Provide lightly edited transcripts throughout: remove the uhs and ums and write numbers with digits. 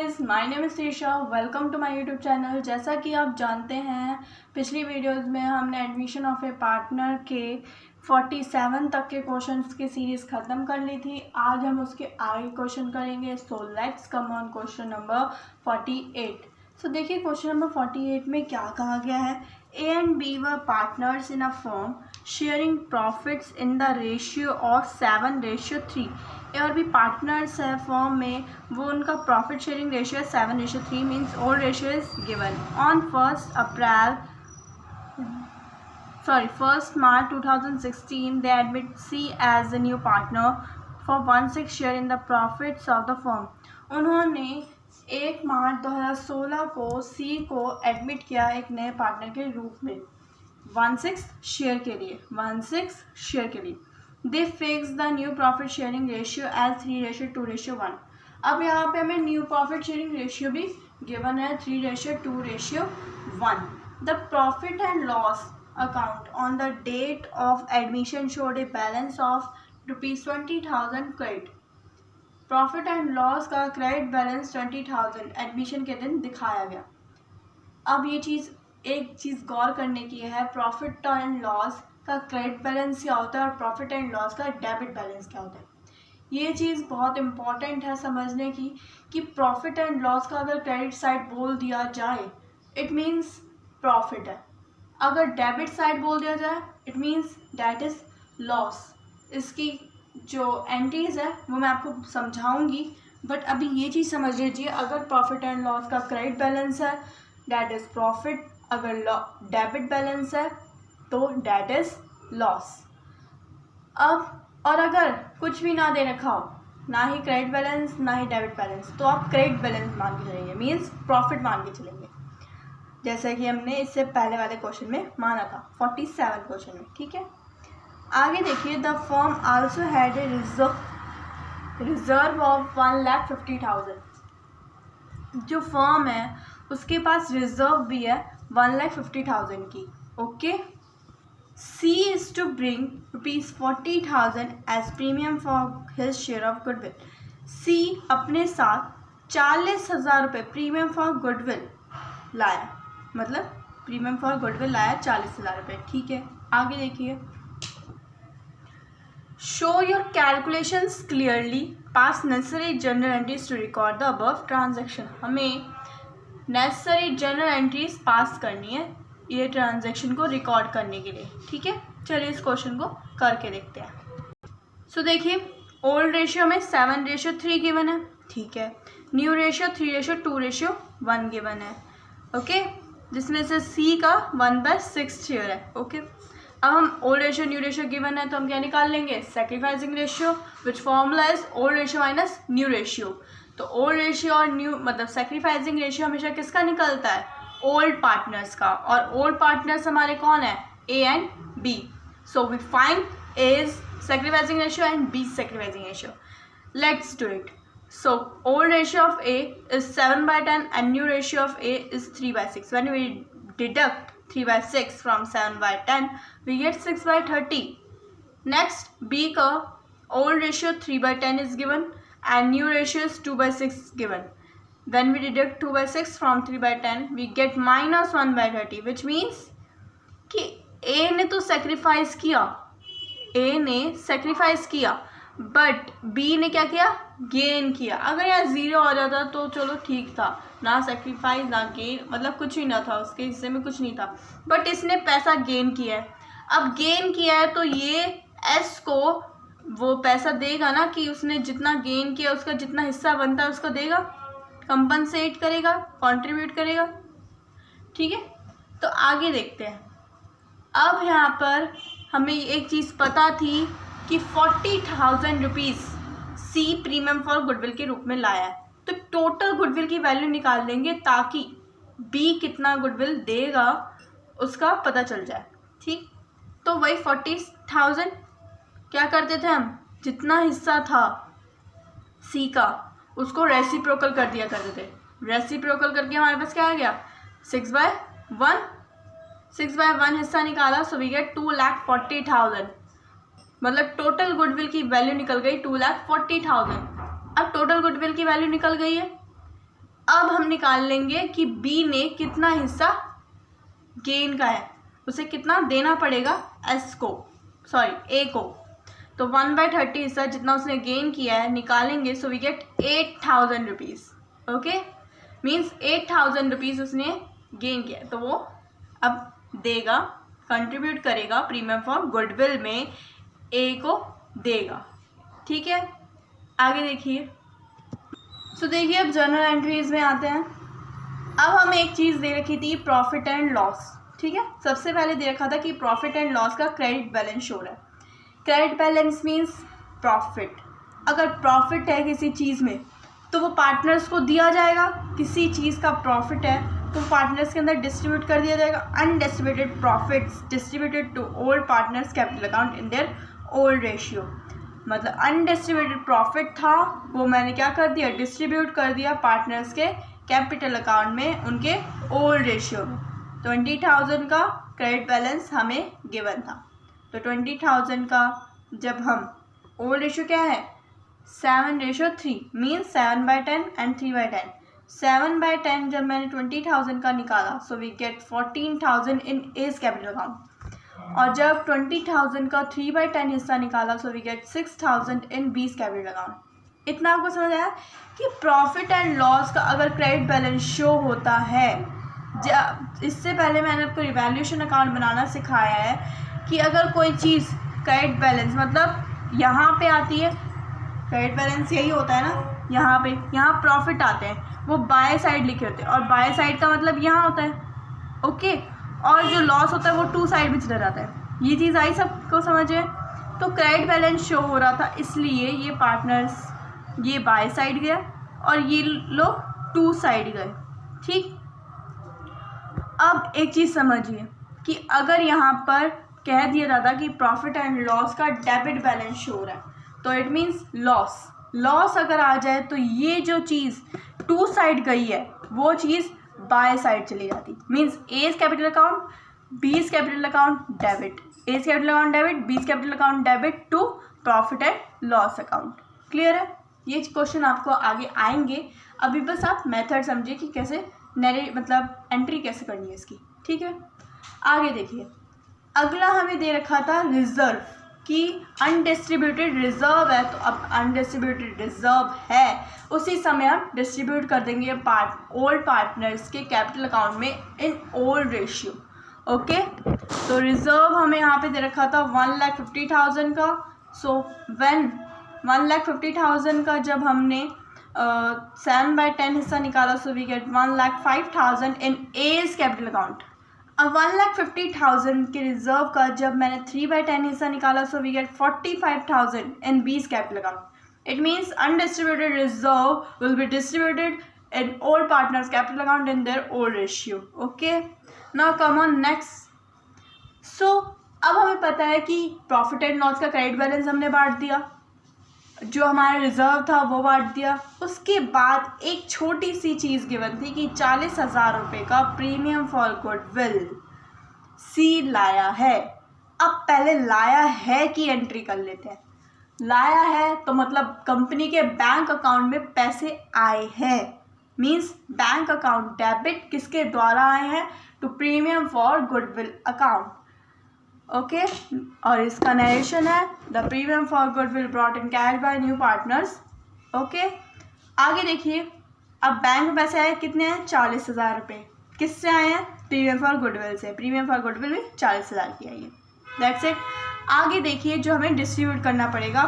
Guys, my name is Sheesha. Welcome to my YouTube channel. जैसा कि आप जानते हैं, पिछली वीडियोस में हमने एडमिशन ऑफ ए पार्टनर के 47 तक के क्वेश्चंस की सीरीज़ ख़त्म कर ली थी। आज हम उसके आगे क्वेश्चन करेंगे। So let's come on question number 48। So देखिए, क्वेश्चन नंबर 48 में क्या कहा गया है। A and B were partners in a firm sharing profits in the ratio of 7:3। A और बी पार्टनर्स है फर्म में, वो उनका profit sharing ratio 7:3 means old ratio is given on 1 March 2016 they admit C as the new partner for 1/6 share in the profits of the firm। उन्होंने 1 मार्च 2016 को सी को admit किया एक नए पार्टनर के रूप में 1/6 शेयर के लिए। They fix the new profit sharing ratio as 3:2:1। अब यहाँ पे हमें न्यू प्रॉफिट शेयरिंग रेशियो भी गिवन है 3:2:1। The profit and loss account on the date of admission showed a balance of ₹20,000 credit. Profit and loss का credit balance 20,000 admission के दिन दिखाया गया। अब ये एक चीज़ गौर करने की है, प्रॉफिट एंड लॉस का क्रेडिट बैलेंस क्या होता है और प्रॉफिट एंड लॉस का डेबिट बैलेंस क्या होता है। ये चीज़ बहुत इंपॉर्टेंट है समझने की कि प्रॉफिट एंड लॉस का अगर क्रेडिट साइड बोल दिया जाए इट मीन्स प्रॉफिट है, अगर डेबिट साइड बोल दिया जाए it means that is loss. इसकी जो एंट्रीज है वो मैं आपको समझाऊंगी, बट अभी ये चीज़ समझ लीजिए, अगर प्रॉफिट एंड लॉस का क्रेडिट बैलेंस है डैट इज़ प्रॉफिट, अगर डेबिट बैलेंस है तो डैट इज़ लॉस। अब और अगर कुछ भी ना दे रखा हो, ना ही क्रेडिट बैलेंस ना ही डेबिट बैलेंस, तो आप क्रेडिट बैलेंस मान के चलेंगे, मीन्स प्रॉफिट मान के चलेंगे, जैसा कि हमने इससे पहले वाले क्वेश्चन में माना था 47 क्वेश्चन में। ठीक है, आगे देखिए। The firm also had a reserve of 1,50,000। जो फर्म है उसके पास रिजर्व भी है 1,50,000 की। Okay, C is to bring ₹40,000 as premium for his share of goodwill। C अपने साथ 40,000 रुपये प्रीमियम फॉर गुडविल लाया, मतलब प्रीमियम फॉर गुडविल लाया 40,000 रुपये। ठीक है, आगे देखिए। Show your calculations clearly, pass necessary journal entries to record the above transaction. हमें नेसेसरी जनरल एंट्रीज पास करनी है ये ट्रांजैक्शन को रिकॉर्ड करने के लिए। ठीक है, चलिए इस क्वेश्चन को करके देखते हैं। सो देखिए, ओल्ड रेशियो में 7:3 गिवन है। ठीक है, न्यू रेशियो 3:2:1 गिवन है। ओके, जिसमें से सी का 1/6 शेयर है। ओके, अब हम old ratio new ratio given है तो हम क्या निकाल लेंगे, sacrificing ratio, which formula is old ratio minus new ratio. तो ओल्ड रेशियो और न्यू मतलब सेक्रीफाइसिंग रेशियो हमेशा किसका निकलता है, ओल्ड पार्टनर्स का, और ओल्ड पार्टनर्स हमारे कौन है, A and B. So we find A's sacrificing ratio and B sacrificing ratio. Let's do it. So old ratio of A is 7/10 and new ratio of A is 3/6। when we deduct 3/6 from 7/10 we get 6/30। next B का old ratio 3/10 is given and new ratio is 2/6 given। when we deduct 2/6 from 3/10 we get -1/30, which means कि A ने तो sacrifice किया, but B ने क्या किया, gain किया। अगर यहाँ 0 आ जाता तो चलो ठीक था, ना सेक्रीफाइस ना गेन, मतलब कुछ भी ना था, उसके हिस्से में कुछ नहीं था, बट इसने पैसा गेन किया है। अब गेन किया है तो ये S को वो पैसा देगा ना कि उसने जितना गेन किया उसका जितना हिस्सा बनता है उसको देगा, कंपनसेट करेगा, कंट्रीब्यूट करेगा। ठीक है, तो आगे देखते हैं। अब यहाँ पर हमें एक चीज़ पता थी कि 40,000 rupees C premium for goodwill के रूप में लाया है, तो टोटल गुडविल की वैल्यू निकाल देंगे ताकि बी कितना गुडविल देगा उसका पता चल जाए। ठीक, तो वही 40,000 क्या करते थे हम, जितना हिस्सा था सी का उसको रेसिप्रोकल कर दिया करते थे। रेसिप्रोकल करके हमारे पास क्या आ गया, 6/1 हिस्सा निकाला, सो वी गेट 2,40,000, मतलब टोटल गुडविल की वैल्यू निकल गई 2,40,000। अब टोटल गुडविल की वैल्यू निकल गई है अब हम निकाल लेंगे कि बी ने कितना हिस्सा गेन का है, उसे कितना देना पड़ेगा ए को। तो 1/30 हिस्सा जितना उसने गेन किया है निकालेंगे, so we get 8,000 rupees. Okay, means 8,000 rupees उसने गेन किया, तो वो अब देगा, कंट्रीब्यूट करेगा प्रीमियम फॉर गुडविल में, ए को देगा। ठीक है, आगे देखिए। सो देखिए, अब जर्नल एंट्रीज में आते हैं। अब हमें एक चीज़ दे रखी थी, प्रॉफिट एंड लॉस। ठीक है, सबसे पहले दे रखा था कि प्रॉफिट एंड लॉस का क्रेडिट बैलेंस शो है। Credit balance means profit. अगर प्रॉफिट है किसी चीज़ में तो वो पार्टनर्स को दिया जाएगा। किसी चीज़ का प्रॉफिट है तो पार्टनर्स के अंदर डिस्ट्रीब्यूट कर दिया जाएगा। Undistributed profits distributed to old partners capital account in their old ratio. मतलब अनडिस्ट्रीब्यूटेड प्रॉफिट था, वो मैंने क्या कर दिया, डिस्ट्रीब्यूट कर दिया पार्टनर्स के कैपिटल अकाउंट में उनके ओल्ड रेशियो में। 20,000 का क्रेडिट बैलेंस हमें गिवन था, तो 20,000 का जब हम ओल्ड रेशियो क्या है 7:3 मीन्स 7/10 एंड 3/10। 7/10 जब मैंने 20,000 का निकाला, so we get 14,000 in A's capital account. और जब 20,000 का 3/10 हिस्सा निकाला, सो वी गेट 6,000 इन बीस कैपिटल अकाउंट। इतना आपको समझ आया कि प्रॉफिट एंड लॉस का अगर क्रेडिट बैलेंस शो होता है, इससे पहले मैंने आपको रिवैल्यूएशन अकाउंट बनाना सिखाया है कि अगर कोई चीज़ क्रेडिट बैलेंस मतलब यहाँ पे आती है, क्रेडिट बैलेंस यही होता है ना, यहाँ प्रॉफिट आते हैं, वो बाय साइड लिखे होते हैं, और बाय साइड का मतलब यहाँ होता है। ओके, और जो लॉस होता है वो टू साइड में चला जाता है। ये चीज़ आई सबको समझे? तो क्रेडिट बैलेंस शो हो रहा था, इसलिए ये पार्टनर्स ये बाय साइड गया और ये लोग टू साइड गए। ठीक, अब एक चीज़ समझिए कि अगर यहाँ पर कह दिया जाता कि प्रॉफिट एंड लॉस का डेबिट बैलेंस शो हो रहा है, तो इट मीन्स लॉस अगर आ जाए तो ये जो चीज़ टू साइड गई है वो चीज़ बाय साइड चली जाती। Means A's capital account B's capital account debit, A's capital account debit B's capital account debit to profit and loss account. Clear है? ये क्वेश्चन आपको आगे आएंगे, अभी बस आप मेथड समझिए कि कैसे मतलब एंट्री कैसे करनी है इसकी। ठीक है, आगे देखिए। अगला हमें दे रखा था रिजर्व, कि अनडिस्ट्रीब्यूटेड रिजर्व है, तो अब अनडिस्ट्रीब्यूटेड रिजर्व है उसी समय हम डिस्ट्रीब्यूट कर देंगे ओल्ड पार्टनर्स के कैपिटल अकाउंट में इन ओल्ड रेशियो। ओके, तो रिजर्व हमें यहाँ पे दे रखा था 1,50,000 का। सो व्हेन 1,50,000 का जब हमने 7/10 हिस्सा निकाला, so we get 1,05,000 in A's capital account. अब 1,50,000 के रिजर्व का जब मैंने 3/10 हिस्सा निकाला, सो वी गेट 45,000 इन बीस capital account. It means undistributed reserve will be distributed in old partners capital account in their old ratio. Okay, now come on next. So अब हमें पता है कि प्रॉफिट एंड लॉस का क्रेडिट बैलेंस हमने बांट दिया, जो हमारा रिजर्व था वो बांट दिया। उसके बाद एक छोटी सी चीज़ गिवन थी कि 40,000 रुपये का प्रीमियम फॉर गुडविल सी लाया है। अब पहले लाया है की एंट्री कर लेते हैं। लाया है तो मतलब कंपनी के बैंक अकाउंट में पैसे आए हैं, मीन्स बैंक अकाउंट डेबिट किसके द्वारा आए हैं, to premium for goodwill account. Okay, और इसका नरेशन है the premium for goodwill brought in cash by new partners. Okay, आगे देखिए। अब बैंक में पैसे आए, कितने हैं 40,000 रुपये। किससे आए हैं, प्रीमियम फॉर गुडविल से। प्रीमियम फॉर गुडविल भी 40,000 की आई है। That's it. आगे देखिए, जो हमें डिस्ट्रीब्यूट करना पड़ेगा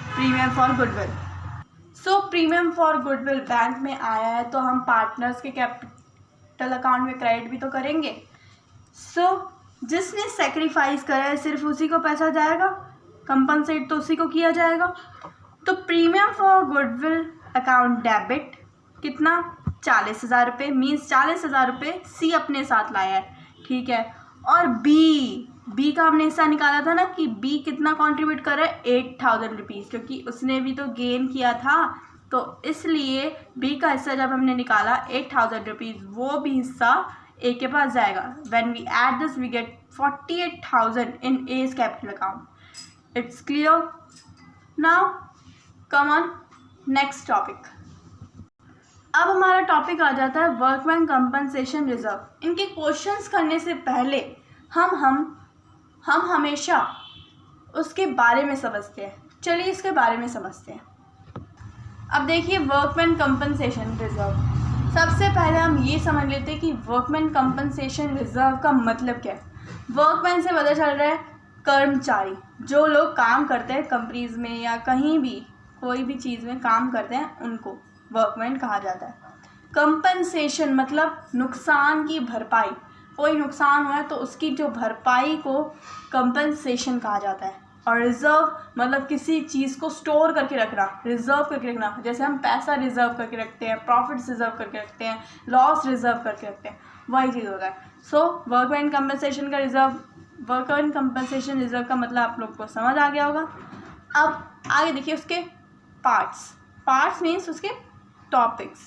premium for goodwill. So premium for goodwill bank में आया है तो हम पार्टनर्स के कैपिटल अकाउंट में क्रेडिट भी तो करेंगे। सो जिसने सेक्रीफाइस करा है सिर्फ उसी को पैसा जाएगा, कंपनसेट तो उसी को किया जाएगा। तो premium for goodwill account debit कितना 40,000 रुपये, मीन्स 40,000 रुपये सी अपने साथ लाया है। ठीक है, और बी का हमने हिस्सा निकाला था ना कि बी कितना कंट्रीब्यूट कर रहा है 8,000 रुपीज़, क्योंकि उसने भी तो गेन किया था, तो इसलिए बी का हिस्सा जब हमने निकाला 8,000 रुपीज़, वो भी हिस्सा ए के पास जाएगा। When we add this we get 48,000 in A's capital account. It's clear? Now come on next topic. अब हमारा टॉपिक आ जाता है वर्कमैन कंपनसेशन रिजर्व। इनके क्वेश्चंस करने से पहले हम हमेशा उसके बारे में समझते हैं। चलिए इसके बारे में समझते हैं। अब देखिए वर्कमैन कंपनसेशन रिजर्व, सबसे पहले हम ये समझ लेते हैं कि वर्कमैन कंपनसेशन रिजर्व का मतलब क्या है। वर्कमैन से पता चल रहा है कर्मचारी, जो लोग काम करते हैं कंपनीज में या कहीं भी कोई भी चीज़ में काम करते हैं, उनको वर्कमैन कहा जाता है। कंपनसेशन मतलब नुकसान की भरपाई, कोई नुकसान हुआ है तो उसकी जो भरपाई को कंपनसेशन कहा जाता है। और रिज़र्व मतलब किसी चीज़ को स्टोर करके रखना, रिज़र्व करके रखना। जैसे हम पैसा रिज़र्व करके रखते हैं, प्रॉफिट्स रिज़र्व करके रखते हैं, लॉस रिज़र्व करके रखते हैं, वही चीज़ होता है। सो वर्कमैन कंपनसेशन का रिज़र्व, वर्कमैन कंपनसेशन रिज़र्व का मतलब आप लोग को समझ आ गया होगा। अब आगे देखिए उसके पार्ट्स मीन्स उसके टॉपिक्स।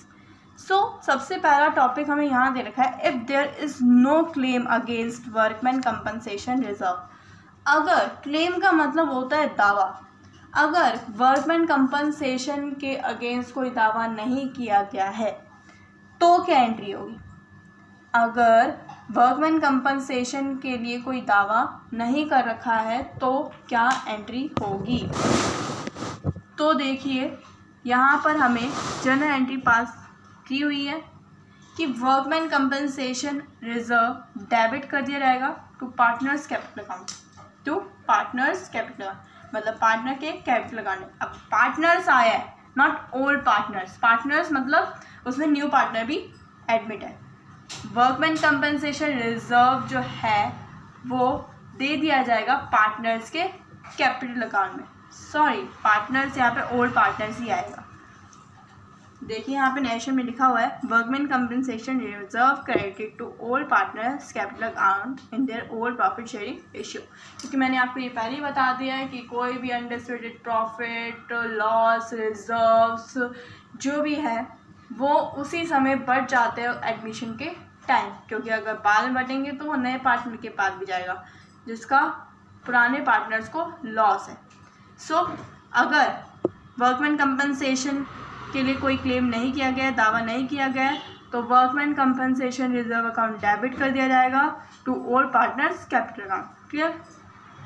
सो सबसे पहला टॉपिक हमें यहाँ दे रखा है, if there is no claim against workman compensation reserve. अगर क्लेम का मतलब होता है दावा, अगर वर्कमैन कंपनसेशन के अगेंस्ट कोई दावा नहीं किया गया है तो क्या एंट्री होगी। अगर वर्कमैन कंपनसेशन के लिए कोई दावा नहीं कर रखा है तो क्या एंट्री होगी। तो देखिए यहाँ पर हमें जर्नल एंट्री पास की हुई है कि वर्कमैन कंपनसेशन रिजर्व डेबिट कर दिया जाएगा to partners capital account, to partners capital, मतलब पार्टनर के कैपिटल अकाउंट। अब पार्टनर्स आया है, नॉट ओल्ड पार्टनर्स, पार्टनर्स मतलब उसमें न्यू पार्टनर भी एडमिट है। वर्कमैन कंपनसेशन रिजर्व जो है वो दे दिया जाएगा पार्टनर्स के कैपिटल अकाउंट में। सॉरी, पार्टनर्स यहाँ पे ओल्ड पार्टनर्स ही आएगा। देखिए यहाँ पे नेशन में लिखा हुआ है workman compensation reserve credited to old partners capital account in their old profit sharing ratio. क्योंकि मैंने आपको ये पहले ही बता दिया है कि कोई भी अनडिस्ट्रीब्यूटेड प्रॉफिट, लॉस, रिजर्व्स जो भी है वो उसी समय बढ़ जाते हैं एडमिशन के टाइम, क्योंकि अगर बाद में बढ़ेंगे तो वो नए पार्टनर के पास भी जाएगा जिसका पुराने पार्टनर्स को लॉस है। सो अगर वर्कमैन कंपनसेशन के लिए कोई क्लेम नहीं किया गया है, दावा नहीं किया गया है, तो workman compensation reserve account debit कर दिया जाएगा to old partners capital account. Clear.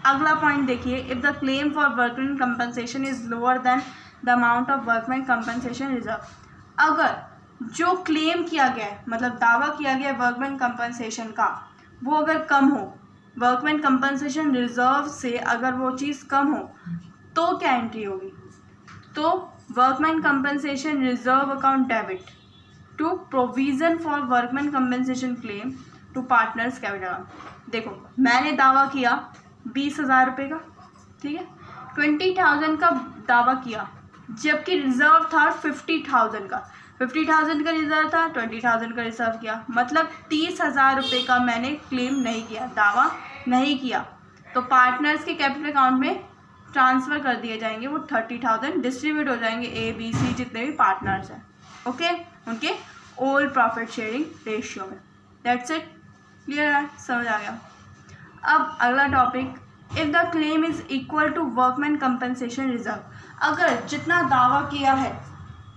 अगला पॉइंट देखिए, if the claim for workman compensation is lower than the amount of workman compensation reserve. अगर जो क्लेम किया गया है, मतलब दावा किया गया है वर्कमैन कंपनसेशन का, वो अगर कम हो, वर्कमैन कंपनसेशन रिजर्व से अगर वो चीज़ कम हो तो क्या एंट्री होगी। तो workman compensation reserve account debit to provision for workman compensation claim to partners capital account. देखो मैंने दावा किया 20,000 रुपये का, ठीक है, 20,000 का दावा किया, जबकि रिजर्व था 50,000 का। 50,000 का रिजर्व था, 20,000 का रिजर्व किया, मतलब 30,000 रुपये का मैंने क्लेम नहीं किया, दावा नहीं किया। तो पार्टनर्स के कैपिटल अकाउंट में ट्रांसफ़र कर दिए जाएंगे, वो 30,000 डिस्ट्रीब्यूट हो जाएंगे ए बी सी जितने भी पार्टनर्स हैं, ओके, उनके ओल्ड प्रॉफिट शेयरिंग रेशियो में। That's it. क्लियर है, समझ आ गया। अब अगला topic, if the claim is equal to workman compensation reserve. अगर जितना दावा किया है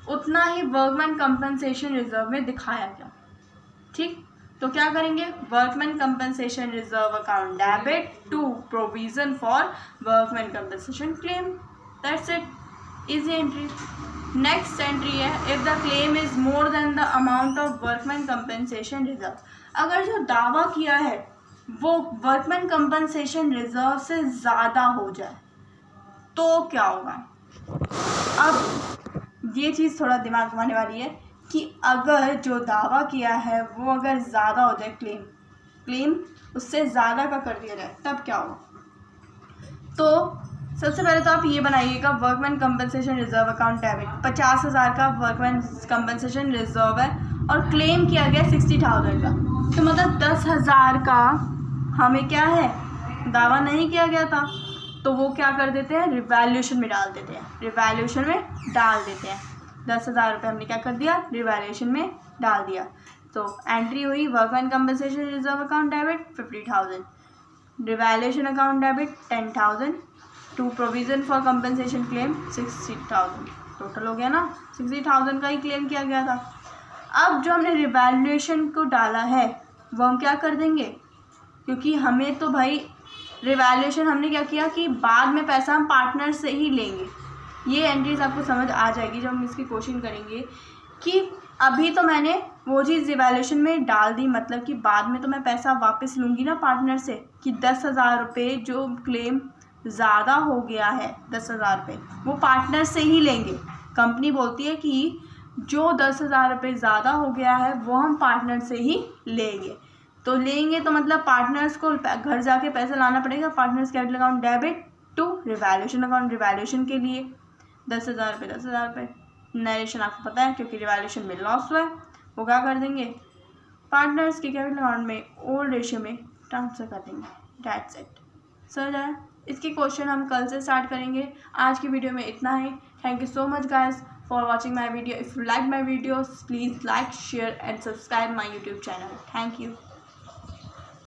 उतना ही वर्कमैन कंपनसेशन रिजर्व में दिखाया गया, ठीक, तो क्या करेंगे, workman compensation reserve account debit to provision for workman compensation claim. That's it, easy entry. Next entry है, if the claim is more than the amount of workman compensation reserve. अगर जो दावा किया है वो वर्कमैन कंपनसेशन रिजर्व से ज़्यादा हो जाए तो क्या होगा। अब ये चीज़ थोड़ा दिमाग घुमाने वाली है कि अगर जो दावा किया है वो अगर ज़्यादा हो जाए, क्लेम उससे ज़्यादा का कर दिया जाए, तब क्या होगा। तो सबसे पहले तो आप ये बनाइएगा, workman compensation reserve account debit 50,000 का वर्कमैन कंपनसेशन रिजर्व है और क्लेम किया गया 60,000 का, तो मतलब 10,000 का हमें क्या है, दावा नहीं किया गया था, तो वो क्या कर देते हैं, रिवैल्यूएशन में डाल देते हैं, रिवैल्यूएशन में डाल देते हैं। 10,000 रुपये हमने क्या कर दिया, रिवैल्यूएशन में डाल दिया। तो एंट्री हुई workman compensation reserve account debit 50,000, revaluation account debit 10,000, to provision for compensation claim 60,000। Total हो गया ना, 60,000 का ही क्लेम किया गया था। अब जो हमने रिवैल्यूएशन को डाला है वो हम क्या कर देंगे, क्योंकि हमें तो भाई रिवैल्यूएशन हमने क्या किया कि बाद में पैसा हम पार्टनर से ही लेंगे। ये एंट्रीज आपको समझ आ जाएगी जब हम इसकी क्वेश्चन करेंगे कि अभी तो मैंने वो चीज़ रिवैल्यूएशन में डाल दी, मतलब कि बाद में तो मैं पैसा वापस लूँगी ना पार्टनर से, कि 10,000 रुपये जो क्लेम ज़्यादा हो गया है 10,000 रुपये वो पार्टनर से ही लेंगे। कंपनी बोलती है कि जो 10,000 रुपये ज़्यादा हो गया है वो हम पार्टनर से ही लेंगे। तो लेंगे तो मतलब पार्टनर्स को घर जाके पैसा लाना पड़ेगा। Partners capital account debit to revaluation account, revaluation के लिए 10,000 रुपये 10,000 रुपये। नरेशन आपको पता है क्योंकि रिवैल्यूएशन में लॉस हुआ है, वो क्या कर देंगे पार्टनर्स के कैपिटल अकाउंट में ओल्ड रेशियो में ट्रांसफ़र कर देंगे। That's it. समझ आया? इसकी क्वेश्चन हम कल से स्टार्ट करेंगे। आज की वीडियो में इतना ही। Thank you so much guys for watching my video. If you like my videos please like, share and subscribe my YouTube channel. Thank you.